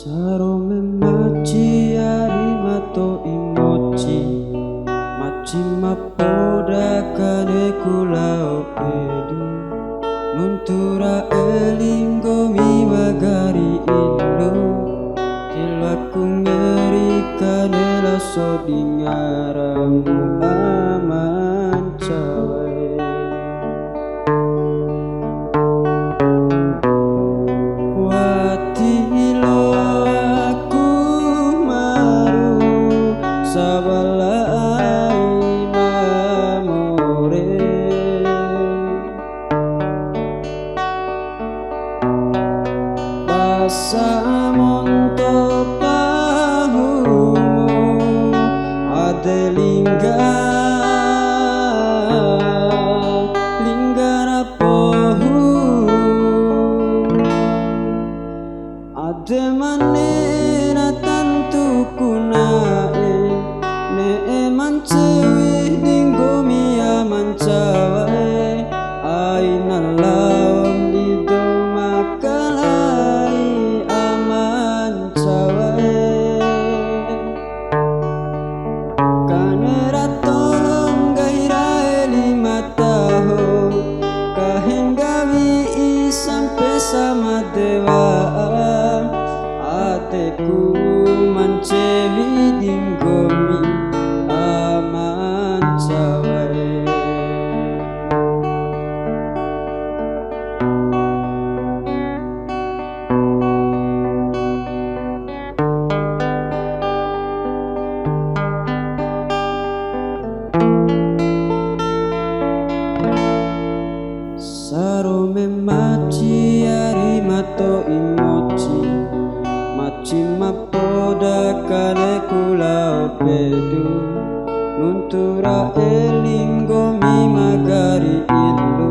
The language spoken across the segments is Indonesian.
Sarome machi arimato imochi machi mapoda kane kulao pedu nuntura elingo mi magari illu tilaku ngeri kane laso dingaramu aman cawe. Sabalai mamore basa monto pahumu ade linggara pohu ade manera tantu kunae mancewi dinggo mia mancawae aina laom di makalai aman cawae kanera tong gairae 5 tahun kahenggawi sampai sama dewa ateku mancewi dinggo mi aman cawae. Sarome machi arimato imochi machi mapoda kane kulao pedu nuntura elingo mi magari illu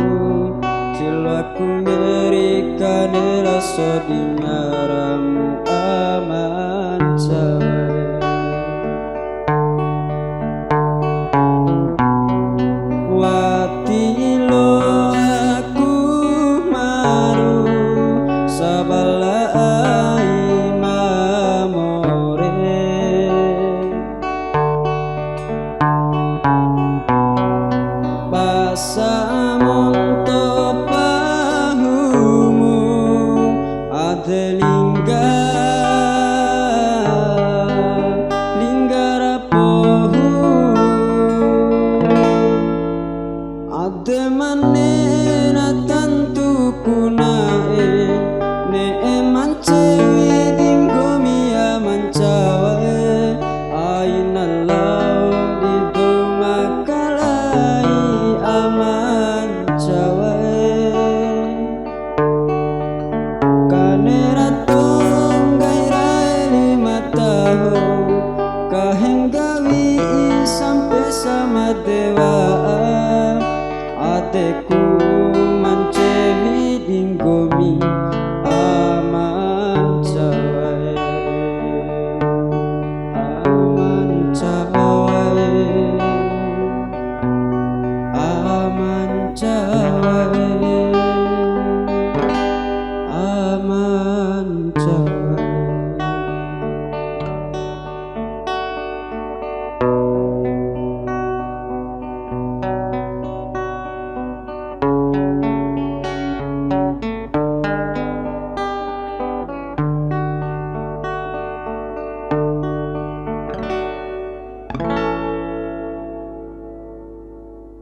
tilaku ngeri kane laso dingaramu aman cawe. Watilo aku maru sabalai mamore basa monto pahumu ade